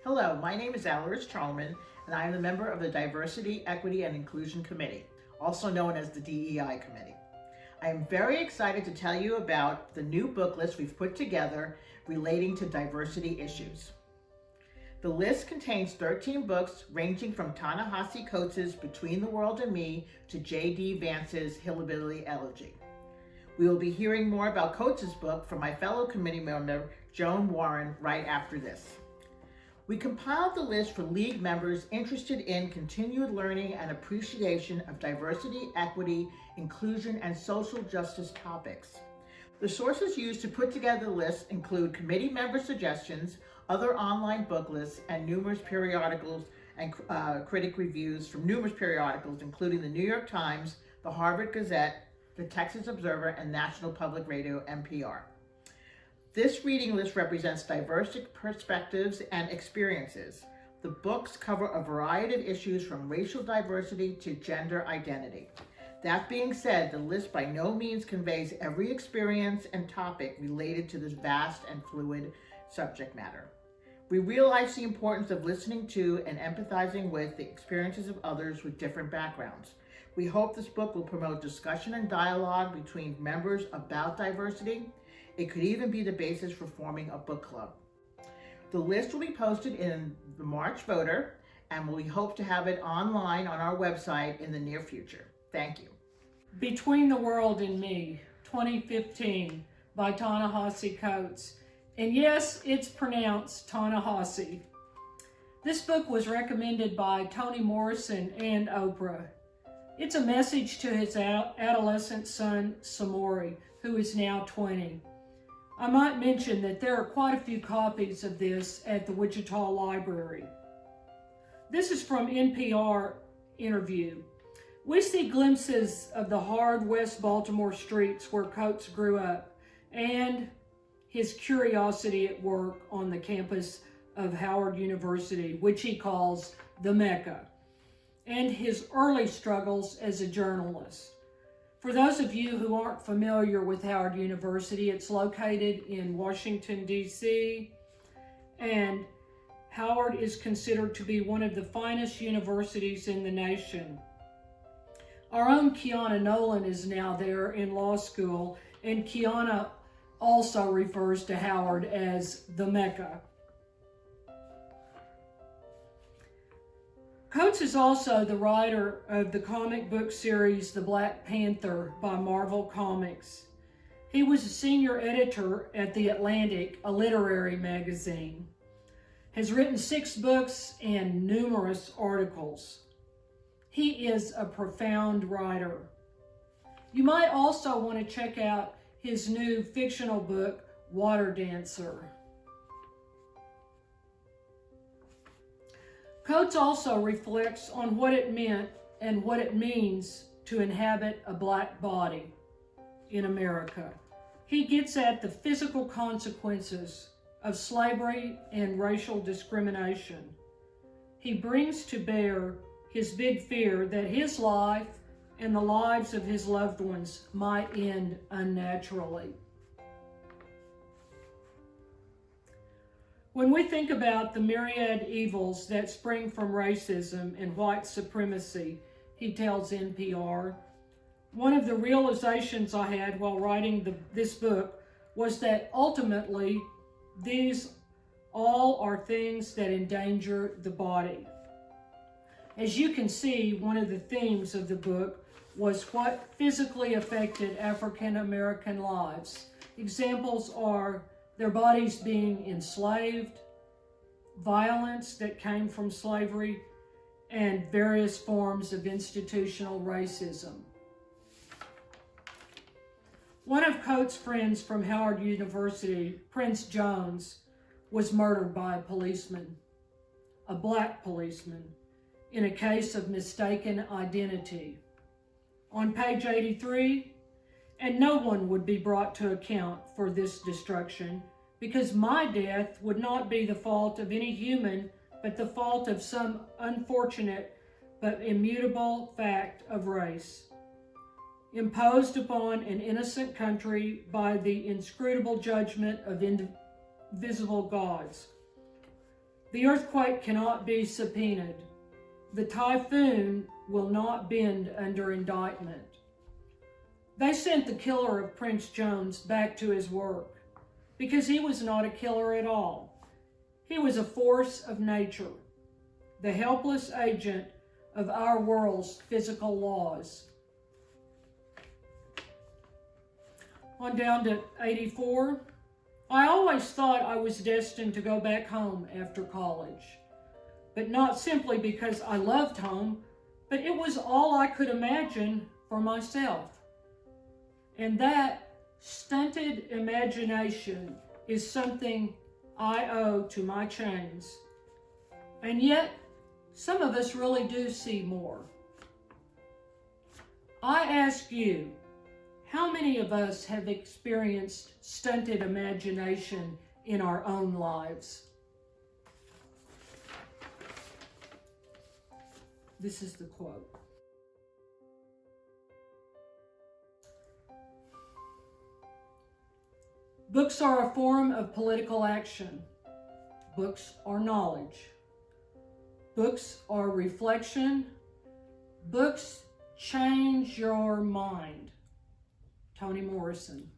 Hello, my name is Alaris Charlman, and I am a member of the Diversity, Equity, and Inclusion Committee, also known as the DEI Committee. I am very excited to tell you about the new book list we've put together relating to diversity issues. The list contains 13 books ranging from Ta-Nehisi Coates' Between the World and Me to J.D. Vance's Hillbilly Elegy. We will be hearing more about Coates' book from my fellow committee member, Joan Warren, right after this. We compiled the list for league members interested in continued learning and appreciation of diversity, equity, inclusion, and social justice topics. The sources used to put together the list include committee member suggestions, other online book lists, and numerous periodicals and critic reviews from numerous periodicals, including the New York Times, the Harvard Gazette, the Texas Observer, and National Public Radio, NPR. This reading list represents diverse perspectives and experiences. The books cover a variety of issues from racial diversity to gender identity. That being said, the list by no means conveys every experience and topic related to this vast and fluid subject matter. We realize the importance of listening to and empathizing with the experiences of others with different backgrounds. We hope this book will promote discussion and dialogue between members about diversity. It could even be the basis for forming a book club. The list will be posted in the March Voter, and we hope to have it online on our website in the near future. Thank you. Between the World and Me, 2015, by Ta-Nehisi Coates. And yes, it's pronounced Ta-Nehisi. This book was recommended by Toni Morrison and Oprah. It's a message to his adolescent son, Samori, who is now 20. I might mention that there are quite a few copies of this at the Wichita Library. This is from NPR interview. We see glimpses of the hard West Baltimore streets where Coates grew up and his curiosity at work on the campus of Howard University, which he calls the Mecca, and his early struggles as a journalist. For those of you who aren't familiar with Howard University, it's located in Washington, D.C., and Howard is considered to be one of the finest universities in the nation. Our own Kiana Nolan is now there in law school, and Kiana also refers to Howard as the Mecca. Coates is also the writer of the comic book series The Black Panther by Marvel Comics. He was a senior editor at The Atlantic, a literary magazine. Has written 6 books and numerous articles. He is a profound writer. You might also want to check out his new fictional book, Water Dancer. Coates also reflects on what it meant and what it means to inhabit a black body in America. He gets at the physical consequences of slavery and racial discrimination. He brings to bear his big fear that his life and the lives of his loved ones might end unnaturally. When we think about the myriad evils that spring from racism and white supremacy, he tells NPR, one of the realizations I had while writing this book was that ultimately these all are things that endanger the body. As you can see, one of the themes of the book was what physically affected African American lives. Examples are their bodies being enslaved, violence that came from slavery, and various forms of institutional racism. One of Coates' friends from Howard University, Prince Jones, was murdered by a policeman, a black policeman, in a case of mistaken identity. On page 83, and no one would be brought to account for this destruction, because my death would not be the fault of any human, but the fault of some unfortunate but immutable fact of race, imposed upon an innocent country by the inscrutable judgment of invisible gods. The earthquake cannot be subpoenaed. The typhoon will not bend under indictment. They sent the killer of Prince Jones back to his work because he was not a killer at all. He was a force of nature, the helpless agent of our world's physical laws. On down to 84. I always thought I was destined to go back home after college, but not simply because I loved home, but it was all I could imagine for myself. And that stunted imagination is something I owe to my chains. And yet, some of us really do see more. I ask you, how many of us have experienced stunted imagination in our own lives? This is the quote. Books are a form of political action. Books are knowledge. Books are reflection. Books change your mind. Toni Morrison.